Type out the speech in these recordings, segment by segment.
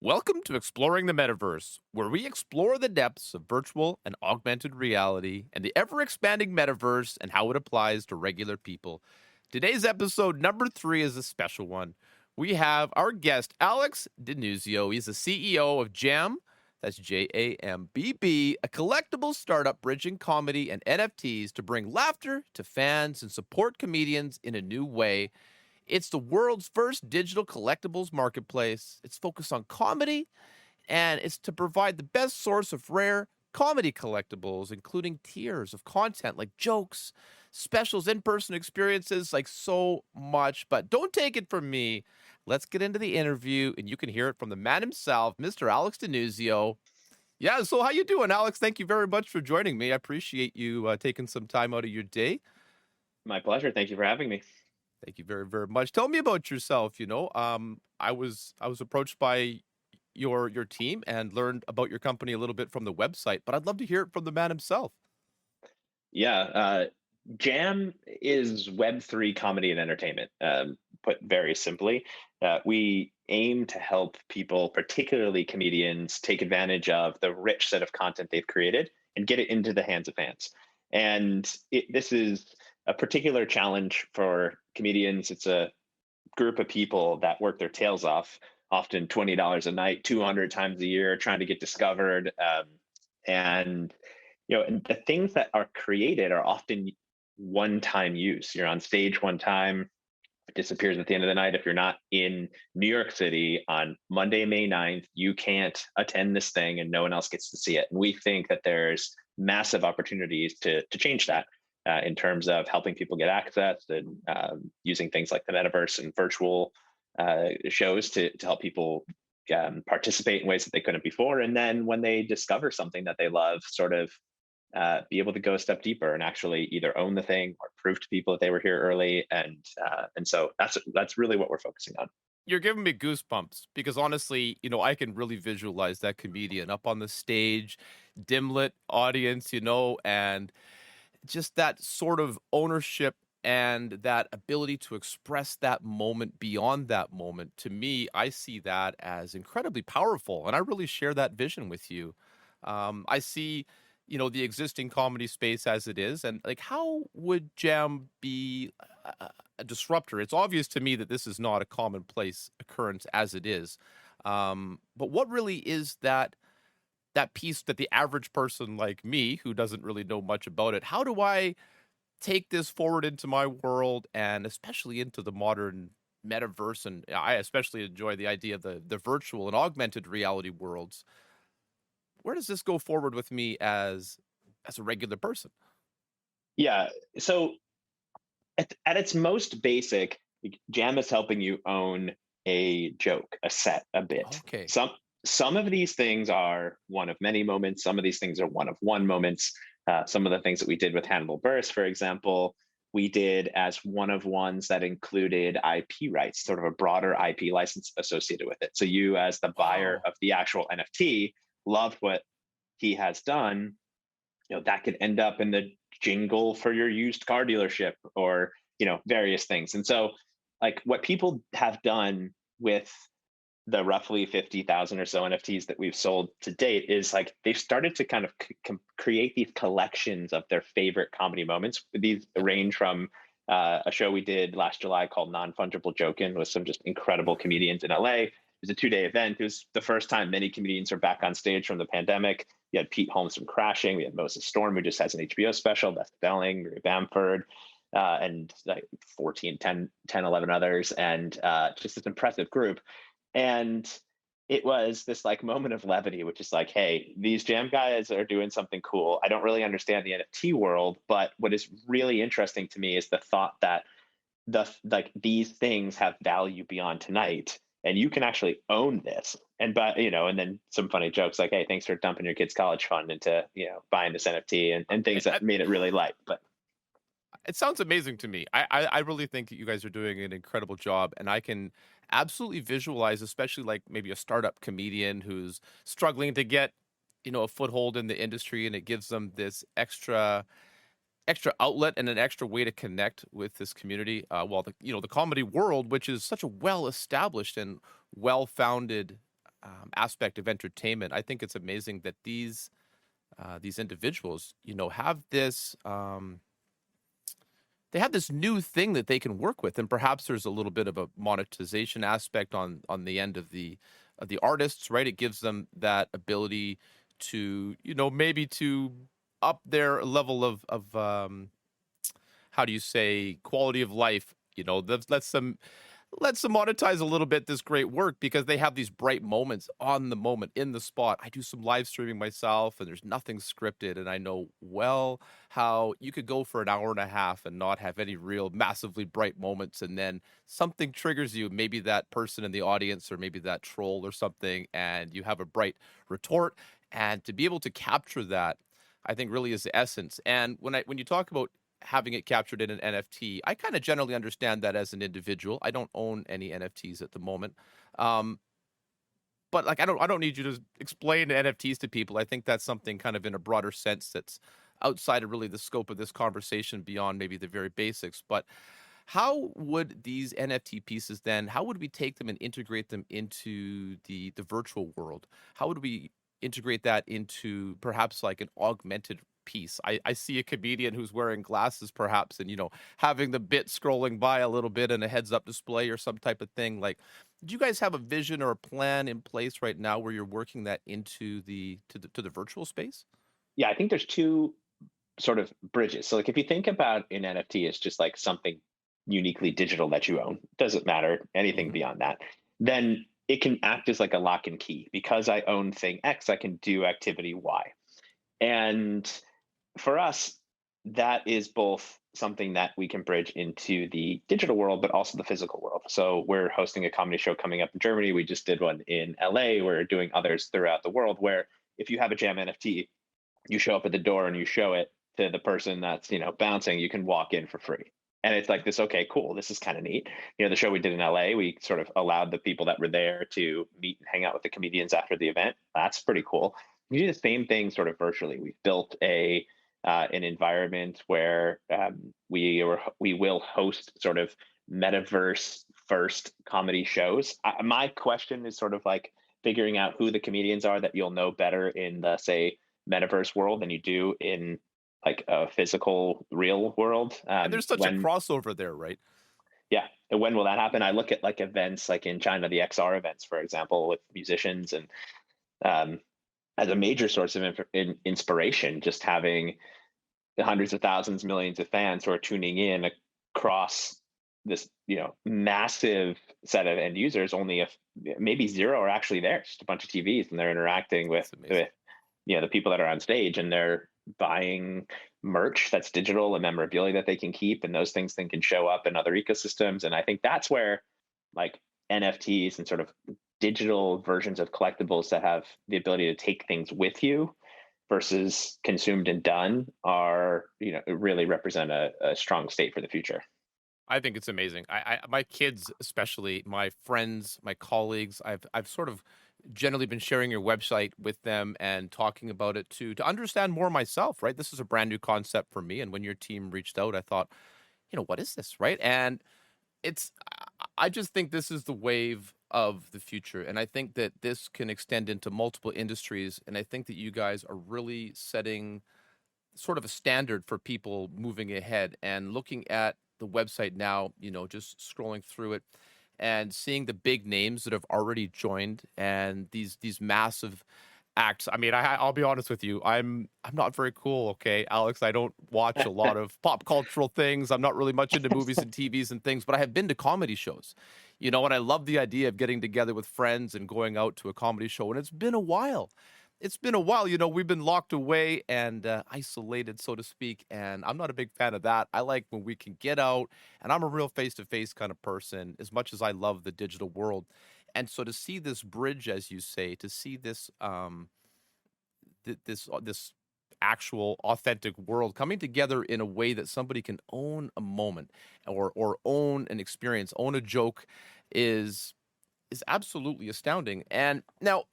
Welcome to Exploring the Metaverse, where we explore the depths of virtual and augmented reality and the ever expanding metaverse and how it applies to regular people. Today's episode number 3 is a special one. We have our guest, Alex DiNunzio. He's the CEO of Jambb, that's Jambb, a collectible startup bridging comedy and NFTs to bring laughter to fans and support comedians in a new way. It's the world's first digital collectibles marketplace. It's focused on comedy, and it's to provide the best source of rare comedy collectibles, including tiers of content like jokes, specials, in person experiences, like so much. But don't take it from me. Let's get into the interview, and you can hear it from the man himself, Mr. Alex DiNunzio. Yeah, so how you doing, Alex? Thank you very much for joining me. I appreciate you taking some time out of your day. My pleasure. Thank you for having me. Thank you very, very much. Tell me about yourself. I was approached by your team and learned about your company a little bit from the website, but I'd love to hear it from the man himself. Yeah, Jam is Web3 comedy and entertainment, put very simply. We aim to help people, particularly comedians, take advantage of the rich set of content they've created and get it into the hands of fans. This is a particular challenge for comedians. It's a group of people that work their tails off, often $20 a night, 200 times a year, trying to get discovered. And and the things that are created are often one-time use. You're on stage one time, it disappears at the end of the night. If you're not in New York City on Monday, May 9th, you can't attend this thing and no one else gets to see it. And we think that there's massive opportunities to change that in terms of helping people get access and using things like the metaverse and virtual shows to help people participate in ways that they couldn't before. And then when they discover something that they love, sort of be able to go a step deeper and actually either own the thing or prove to people that they were here early. And so that's really what we're focusing on. You're giving me goosebumps because honestly, I can really visualize that comedian up on the stage, dim lit audience, and just that sort of ownership and that ability to express that moment beyond that moment. To me, I see that as incredibly powerful, and I really share that vision with you. I see, the existing comedy space as it is, and like, how would Jam be a disruptor? It's obvious to me that this is not a commonplace occurrence as it is. But what really is that piece that the average person like me, who doesn't really know much about it, how do I take this forward into my world and especially into the modern metaverse? And I especially enjoy the idea of the virtual and augmented reality worlds. Where does this go forward with me as a regular person? Yeah. So at its most basic, Jam is helping you own a joke, a set, a bit. Okay. Some of these things are one of many moments. Some of these things are one of one moments. Some of the things that we did with Hannibal Buress, for example, we did as one of ones that included IP rights, sort of a broader IP license associated with it. So you, as the buyer Wow. of the actual NFT, loved what he has done. That could end up in the jingle for your used car dealership or various things. And so, like, what people have done with the roughly 50,000 or so NFTs that we've sold to date is like they've started to kind of create these collections of their favorite comedy moments. These range from a show we did last July called Non-Fungible Jokin' with some just incredible comedians in LA. It was a 2-day event. It was the first time many comedians are back on stage from the pandemic. You had Pete Holmes from Crashing. We had Moses Storm, who just has an HBO special, Beth Belling, Maria Bamford, and like 14, 10, 11 others, and just this impressive group. And it was this like moment of levity, which is like, hey, these Jam guys are doing something cool. I don't really understand the NFT world, but what is really interesting to me is the thought that these things have value beyond tonight, and you can actually own this. And then some funny jokes like, hey, thanks for dumping your kid's college fund into buying this NFT and things that made it really light. But It sounds amazing to me. I really think that you guys are doing an incredible job, and I can absolutely visualize, especially like maybe a startup comedian who's struggling to get, a foothold in the industry, and it gives them this extra outlet and an extra way to connect with this community. While the comedy world, which is such a well established and well founded aspect of entertainment, I think it's amazing that these individuals, have this. They have this new thing that they can work with, and perhaps there's a little bit of a monetization aspect on the end of the artists, right? It gives them that ability to, maybe to up their level of how do you say, quality of life. That lets them monetize a little bit this great work because they have these bright moments on the moment in the spot. I do some live streaming myself and there's nothing scripted. And I know well how you could go for an hour and a half and not have any real massively bright moments. And then something triggers you, maybe that person in the audience or maybe that troll or something, and you have a bright retort. And to be able to capture that, I think really is the essence. And when you talk about having it captured in an NFT. I kind of generally understand that as an individual. I don't own any NFTs at the moment. Um, but like I don't need you to explain NFTs to people. I think that's something kind of in a broader sense that's outside of really the scope of this conversation beyond maybe the very basics. But how would these NFT pieces then, how would we take them and integrate them into the virtual world? How would we integrate that into perhaps like an augmented piece? I see a comedian who's wearing glasses perhaps and having the bit scrolling by a little bit and a heads up display or some type of thing. Like, do you guys have a vision or a plan in place right now where you're working that into the virtual space? Yeah, I think there's two sort of bridges. So like if you think about an NFT as just like something uniquely digital that you own, doesn't matter anything Hmm. beyond that, then it can act as like a lock and key. Because I own thing X, I can do activity Y. And for us, that is both something that we can bridge into the digital world, but also the physical world. So we're hosting a comedy show coming up in Germany. We just did one in LA. We're doing others throughout the world where if you have a Jam NFT, you show up at the door and you show it to the person that's bouncing, you can walk in for free. And it's like this, okay, cool, this is kind of neat. The show we did in LA, we sort of allowed the people that were there to meet and hang out with the comedians after the event. That's pretty cool. We do the same thing sort of virtually. We've built a an environment where we will host sort of metaverse first comedy shows. My question is sort of like figuring out who the comedians are that you'll know better in the, say, metaverse world than you do in like a physical real world. And there's such a When crossover there, right? Yeah, and when will that happen? I look at like events like in China, the XR events, for example, with musicians, and um, as a major source of inspiration, just having the hundreds of thousands, millions of fans who are tuning in across this massive set of end users. Only if maybe zero are actually there, just a bunch of TVs, and they're interacting That's amazing. the people that are on stage, and they're buying merch that's digital and memorabilia that they can keep, and those things then can show up in other ecosystems. And I think that's where like NFTs and sort of digital versions of collectibles that have the ability to take things with you versus consumed and done are really represent a strong state for the future. I think it's amazing. My kids, especially my friends, my colleagues, I've sort of generally been sharing your website with them and talking about it to understand more myself, right? This is a brand new concept for me. And when your team reached out, I thought, what is this, right? And I just think this is the wave of the future. And I think that this can extend into multiple industries. And I think that you guys are really setting sort of a standard for people moving ahead and looking at the website now, just scrolling through it and seeing the big names that have already joined and these massive acts. I mean, I'll be honest with you. I'm not very cool, okay, Alex. I don't watch a lot of pop cultural things. I'm not really much into movies and TVs and things, but I have been to comedy shows. And I love the idea of getting together with friends and going out to a comedy show. And it's been a while. It's been a while. We've been locked away and isolated, so to speak. And I'm not a big fan of that. I like when we can get out, and I'm a real face to face kind of person, as much as I love the digital world. And so to see this bridge, as you say, to see this this actual authentic world coming together in a way that somebody can own a moment or own an experience, own a joke is absolutely astounding. And now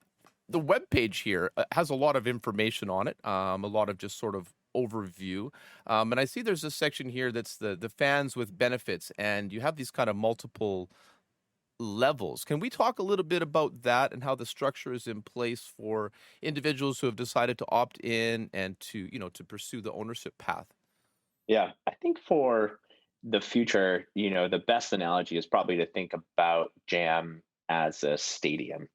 the web page here has a lot of information on it, a lot of just sort of overview. And I see there's a section here that's the fans with benefits, and you have these kind of multiple levels. Can we talk a little bit about that and how the structure is in place for individuals who have decided to opt in and to, to pursue the ownership path? Yeah, I think for the future, the best analogy is probably to think about Jam as a stadium.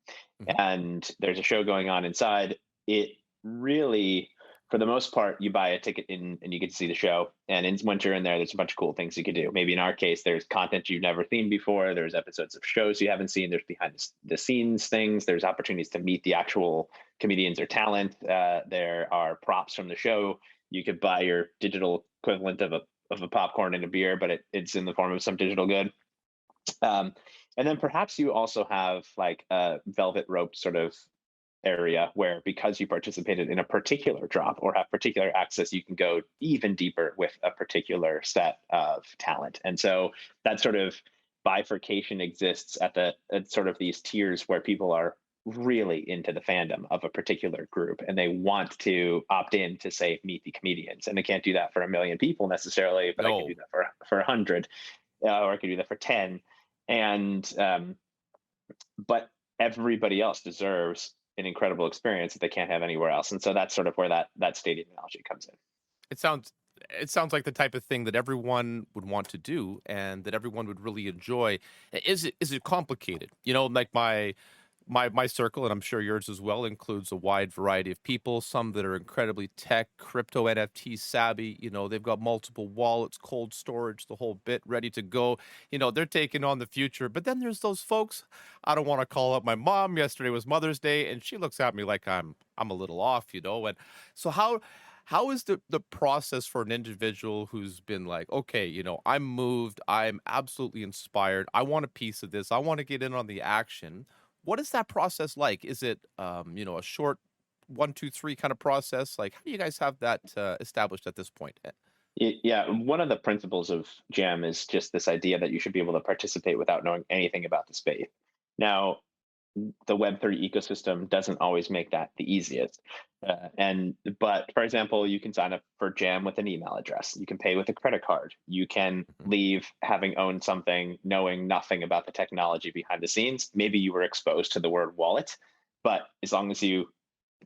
Hmm. And there's a show going on inside. It really, for the most part, you buy a ticket in and you get to see the show. And once you're in there, there's a bunch of cool things you can do. Maybe in our case, there's content you've never seen before. There's episodes of shows you haven't seen. There's behind the scenes things. There's opportunities to meet the actual comedians or talent. There are props from the show. You could buy your digital equivalent of a popcorn and a beer, but it's in the form of some digital good. Um, and then perhaps you also have like a velvet rope sort of area where, because you participated in a particular drop or have particular access, you can go even deeper with a particular set of talent. And so that sort of bifurcation exists at sort of these tiers where people are really into the fandom of a particular group and they want to opt in to, say, meet the comedians, and they can't do that for a million people necessarily, but I can do No. that for 100, or I can do that for 10. And but everybody else deserves an incredible experience that they can't have anywhere else. And so that's sort of where that stadium analogy comes in. It sounds it sounds like the type of thing that everyone would want to do and that everyone would really enjoy. Is it complicated? Like my circle, and I'm sure yours as well, includes a wide variety of people. Some that are incredibly tech, crypto, NFT savvy. They've got multiple wallets, cold storage, the whole bit ready to go. They're taking on the future. But then there's those folks. I don't want to call up my mom. Yesterday was Mother's Day, and she looks at me like I'm a little off. And so how is the process for an individual who's been like, okay, I'm moved, I'm absolutely inspired, I want a piece of this, I want to get in on the action. What is that process like? Is it, a short 1, 2, 3 kind of process? Like, how do you guys have that established at this point? Yeah, one of the principles of Jam is just this idea that you should be able to participate without knowing anything about the space. Now, the Web3 ecosystem doesn't always make that the easiest. But for example, you can sign up for Jam with an email address. You can pay with a credit card. You can Mhm. leave having owned something, knowing nothing about the technology behind the scenes. Maybe you were exposed to the word wallet, but as long as you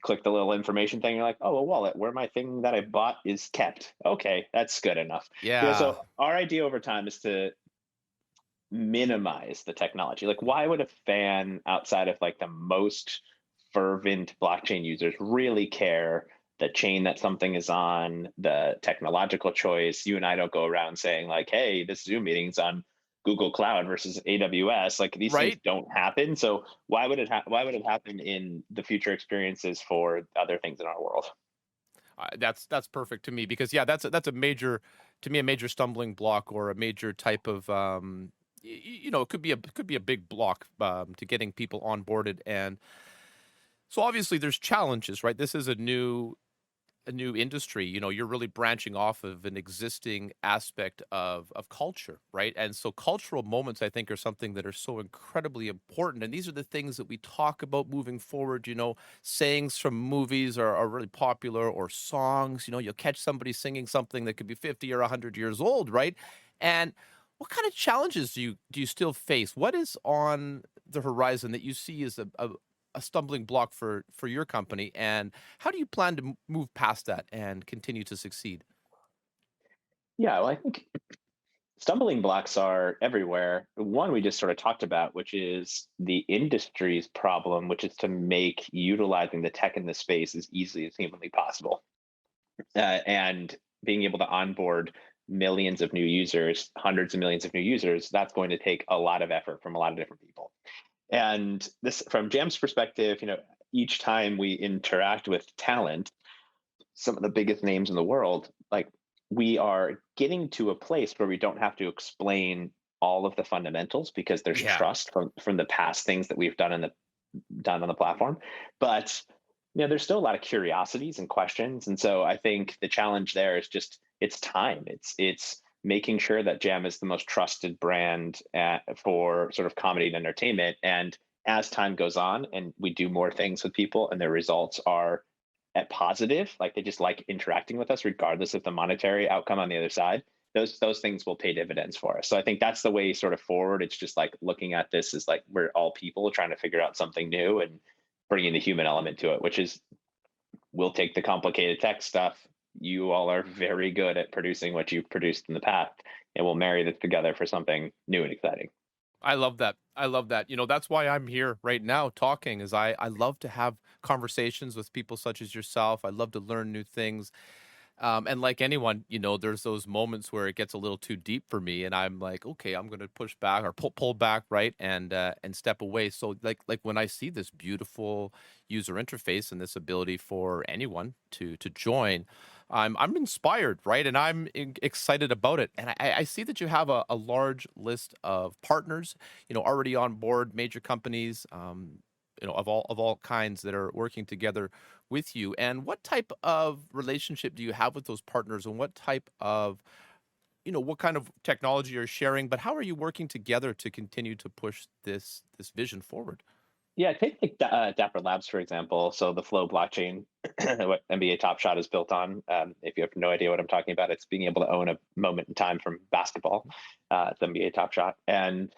click the little information thing, you're like, oh, a wallet where my thing that I bought is kept. Okay, that's good enough. Yeah. So our idea over time is to minimize the technology. Like, why would a fan outside of like the most fervent blockchain users really care the chain that something is on, the technological choice? You and I don't go around saying like, hey, this Zoom meeting's on Google Cloud versus AWS. Like, these things Right? don't happen. So why would it happen in the future experiences for other things in our world? That's perfect to me because yeah, that's a major to me a major stumbling block or a major type of it could be a big block to getting people onboarded. And so obviously there's challenges, right? This is a new industry. You're really branching off of an existing aspect of culture, right? And so cultural moments, I think, are something that are so incredibly important. And these are the things that we talk about moving forward. Sayings from movies are really popular, or songs. You'll catch somebody singing something that could be 50 or 100 years old, right? And what kind of challenges do you still face? What is on the horizon that you see as a stumbling block for your company, and how do you plan to move past that and continue to succeed? Yeah, well, I think stumbling blocks are everywhere. One we just sort of talked about, which is the industry's problem, which is to make utilizing the tech in the space as easily as humanly possible. And being able to onboard millions of new users, hundreds of millions of new users, that's going to take a lot of effort from a lot of different people. And this, from Jam's perspective, each time we interact with talent, some of the biggest names in the world, like, we are getting to a place where we don't have to explain all of the fundamentals because there's Yeah. trust from the past things that we've done on the platform. But there's still a lot of curiosities and questions. And so I think the challenge there is just, it's time. It's making sure that Jam is the most trusted brand for sort of comedy and entertainment. And as time goes on and we do more things with people and their results are at positive, like they just like interacting with us regardless of the monetary outcome on the other side, those things will pay dividends for us. So I think that's the way sort of forward. It's just like looking at this as like we're all people trying to figure out something new and bringing the human element to it, which is we'll take the complicated tech stuff. You all are very good at producing what you've produced in the past, and we'll marry this together for something new and exciting. I love that. I love that. That's why I'm here right now talking is I love to have conversations with people such as yourself. I love to learn new things. And like anyone, there's those moments where it gets a little too deep for me, and I'm like, okay, I'm going to push back or pull back, right, and step away. So like when I see this beautiful user interface and this ability for anyone to join, I'm inspired, right, and I'm excited about it. And I see that you have a large list of partners, already on board, major companies, of all kinds that are working together with you. And what type of relationship do you have with those partners, and what type of what kind of technology you're sharing, but how are you working together to continue to push this vision forward? Yeah, take like Dapper Labs for example. So the Flow blockchain, what NBA Top Shot is built on. If you have no idea what I'm talking about, it's being able to own a moment in time from basketball. It's NBA Top Shot, and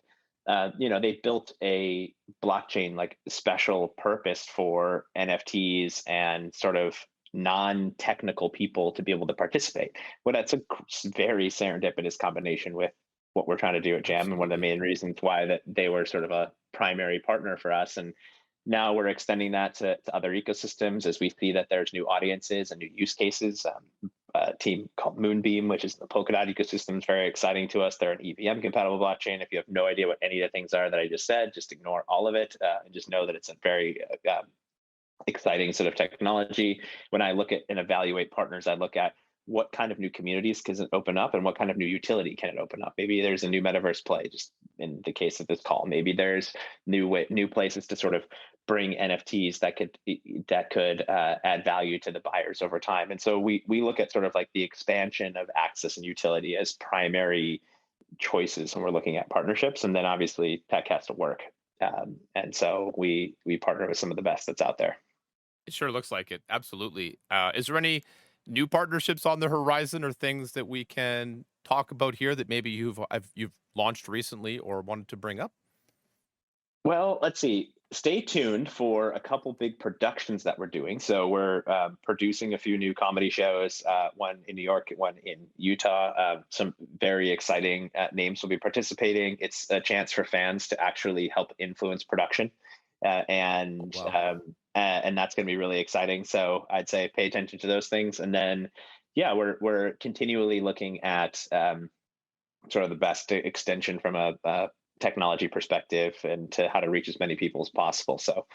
they built a blockchain like special purpose for NFTs and sort of non-technical people to be able to participate. Well, that's a very serendipitous combination with what we're trying to do at Jamb, and one of the Absolutely. main reasons why that they were sort of a primary partner for us. And now we're extending that to other ecosystems as we see that there's new audiences and new use cases. A team called Moonbeam, which is the Polkadot ecosystem, is very exciting to us. They're an EVM compatible blockchain. If you have no idea what any of the things are that I just said, just ignore all of it and just know that it's a very exciting sort of technology. When I look at and evaluate partners, I look at what kind of new communities can it open up and what kind of new utility can it open up. Maybe there's a new metaverse play, just in the case of this call. Maybe there's new places to sort of bring NFTs that could add value to the buyers over time. And so we look at sort of like the expansion of access and utility as primary choices when we're looking at partnerships. And then obviously tech has to work. And so we partner with some of the best that's out there. It sure looks like it. Absolutely. Is there any new partnerships on the horizon or things that we can talk about here that maybe you've launched recently or wanted to bring up? Well, let's see. Stay tuned for a couple big productions that we're doing. So we're producing a few new comedy shows, one in New York, one in Utah. Some very exciting names will be participating. It's a chance for fans to actually help influence production, uh, Oh, and wow. and that's going to be really exciting. So I'd say pay attention to those things, and then yeah, we're continually looking at sort of the best extension from a technology perspective and to how to reach as many people as possible. So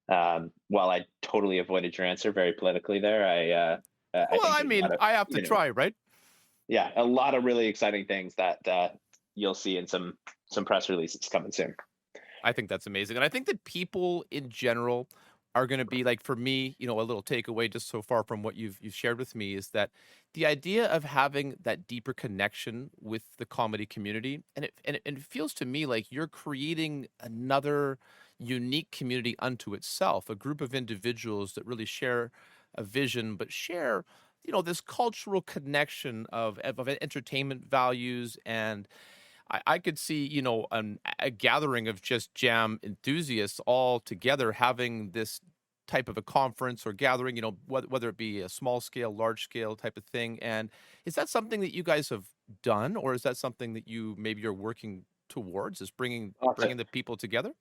while I totally avoided your answer very politically there, I Well, think I there's a mean, lot of I have to try, right? yeah, a lot of really exciting things that you'll see in some press releases coming soon. I think that's amazing. And I think that people in general are going to be like, for me, a little takeaway just so far from what you've shared with me is that the idea of having that deeper connection with the comedy community, and it feels to me like you're creating another unique community unto itself, a group of individuals that really share a vision, but share, this cultural connection of entertainment values. And I could see, a gathering of just jam enthusiasts all together having this type of a conference or gathering, whether it be a small scale, large scale type of thing. And is that something that you guys have done, or is that something that you maybe you're working towards, is bringing Awesome. bringing the people together?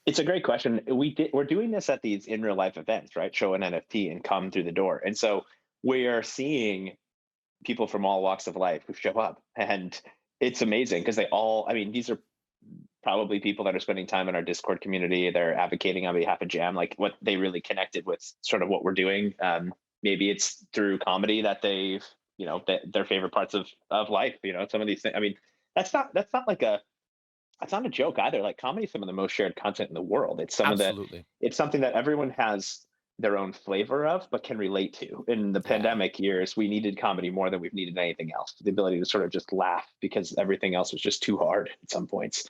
It's a great question. We're doing this at these in real life events, right? Show an NFT and come through the door. And so we are seeing people from all walks of life who show up. And it's amazing because they all, I mean, these are probably people that are spending time in our Discord community. They're advocating on behalf of Jam, like what they really connected with sort of what we're doing. Maybe it's through comedy that they've, their favorite parts of life, some of these things. I mean, that's not like that's not a joke either. Like comedy is some of the most shared content in the world. Absolutely. It's something that everyone has their own flavor of, but can relate to. In the Yeah. pandemic years, we needed comedy more than we've needed anything else. The ability to sort of just laugh because everything else was just too hard at some points.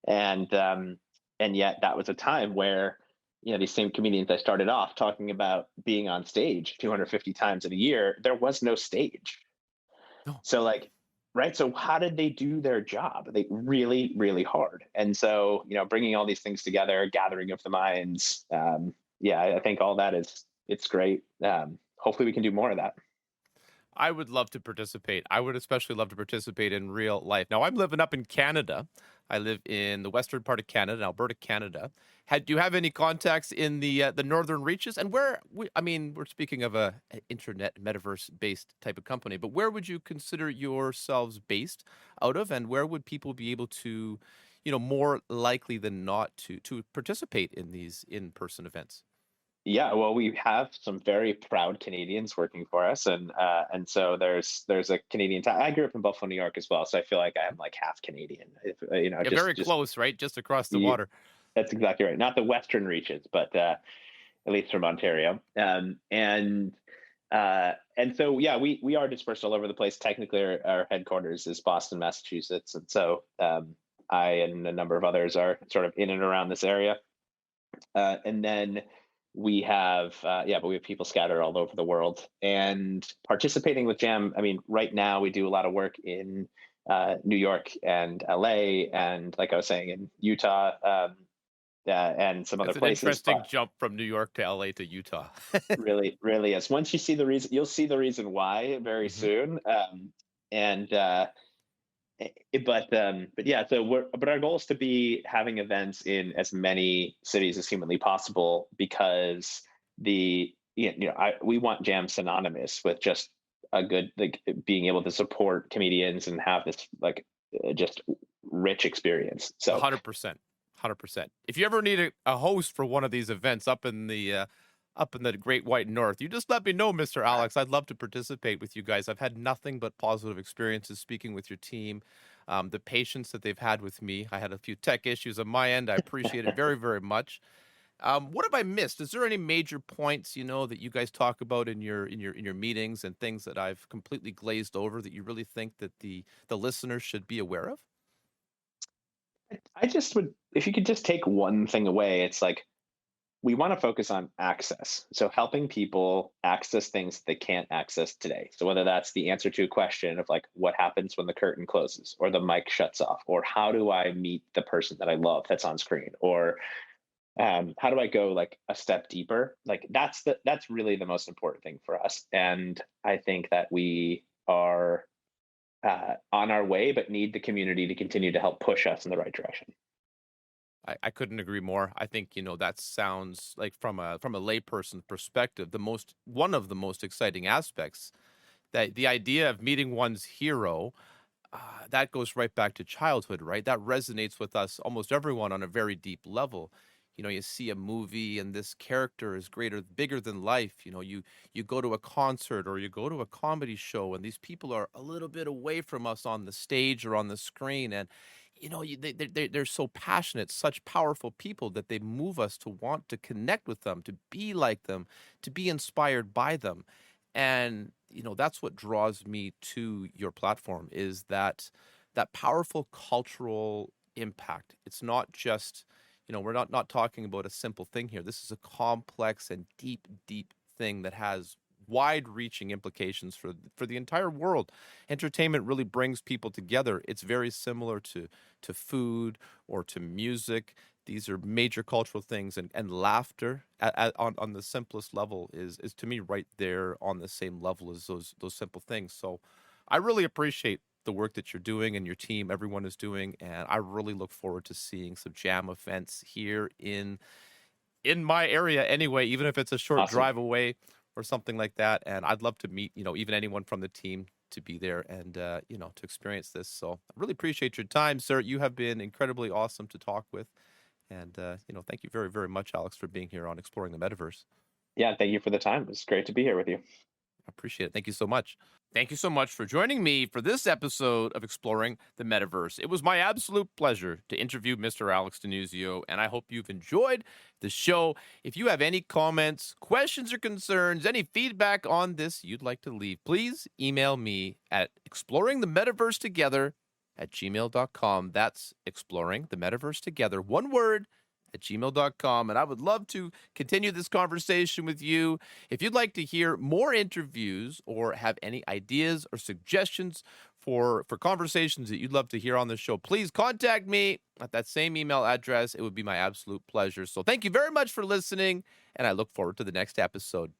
And and yet that was a time where these same comedians I started off talking about being on stage 250 times in a year, there was no stage. No. So like right? So how did they do their job? They really, really hard. And so, bringing all these things together, gathering of the minds. Yeah, I think all that it's great. Hopefully we can do more of that. I would love to participate. I would especially love to participate in real life. Now, I'm living up in Canada. I live in the western part of Canada, Alberta, Canada. Do you have any contacts in the northern reaches? And I mean, we're speaking of a internet metaverse based type of company, but where would you consider yourselves based out of, and where would people be able to, more likely than not to participate in these in person events? Yeah, well, we have some very proud Canadians working for us, and so there's a Canadian. I grew up in Buffalo, New York, as well, so I feel like I am like half Canadian. If, Yeah, very close, right? Just across the ye- water. that's exactly right. Not the western reaches, but at least from Ontario. And so yeah, we are dispersed all over the place. Technically, our headquarters is Boston, Massachusetts, and so I and a number of others are sort of in and around this area. And then we have but we have people scattered all over the world and participating with Jamb. I mean, right now we do a lot of work in New York and LA, and like I was saying, in Utah, and some other It's an places. interesting But jump from New York to LA to Utah. really, really is. Once you see the reason, you'll see the reason why very Mhm. soon. And but yeah, so but our goal is to be having events in as many cities as humanly possible, because we want Jam synonymous with just a good, like, being able to support comedians and have this, like, just rich experience. So 100%. 100%. If you ever need a host for one of these events up in the Great White North, you just let me know, Mr. Alex. I'd love to participate with you guys. I've had nothing but positive experiences speaking with your team. The patience that they've had with me. I had a few tech issues on my end. I appreciate it very, very much. What have I missed? Is there any major points, that you guys talk about in your meetings, and things that I've completely glazed over that you really think that the listeners should be aware of? I just would, if you could just take one thing away, it's like, we want to focus on access. So helping people access things they can't access today. So whether that's the answer to a question of, like, what happens when the curtain closes or the mic shuts off, or how do I meet the person that I love that's on screen, or how do I go, like, a step deeper? Like, that's really the most important thing for us. And I think that we are on our way, but need the community to continue to help push us in the right direction. I couldn't agree more. I think, that sounds like, from a layperson perspective, one of the most exciting aspects, that the idea of meeting one's hero, that goes right back to childhood, right? That resonates with us, almost everyone, on a very deep level. You see a movie and this character is bigger than life. You go to a concert or you go to a comedy show, and these people are a little bit away from us on the stage or on the screen, and they're so passionate, such powerful people, that they move us to want to connect with them, to be like them, to be inspired by them. And that's what draws me to your platform, is that powerful cultural impact. It's not just, we're not talking about a simple thing here. This is a complex and deep, deep thing that has wide-reaching implications for the entire world. Entertainment really brings people together. It's very similar to food or to music. These are major cultural things, and laughter on the simplest level is to me right there on the same level as those simple things. So I really appreciate the work that you're doing and your team, everyone is doing, and I really look forward to seeing some jam events here in my area anyway, even if it's a short Awesome. drive away or something like that. And I'd love to meet, even anyone from the team, to be there and, to experience this. So I really appreciate your time, sir. You have been incredibly awesome to talk with. And, thank you very, very much, Alex, for being here on Exploring the Metaverse. Yeah, thank you for the time. It's great to be here with you. I appreciate it. Thank you so much. Thank you so much for joining me for this episode of Exploring the Metaverse. It was my absolute pleasure to interview Mr. Alex DiNunzio, and I hope you've enjoyed the show. If you have any comments, questions, or concerns, any feedback on this you'd like to leave, please email me at exploringthemetaversetogether@gmail.com. That's exploring the metaverse together, one word, at gmail.com. And I would love to continue this conversation with you. If you'd like to hear more interviews or have any ideas or suggestions for conversations that you'd love to hear on the show, please contact me at that same email address. It would be my absolute pleasure. So thank you very much for listening, and I look forward to the next episode.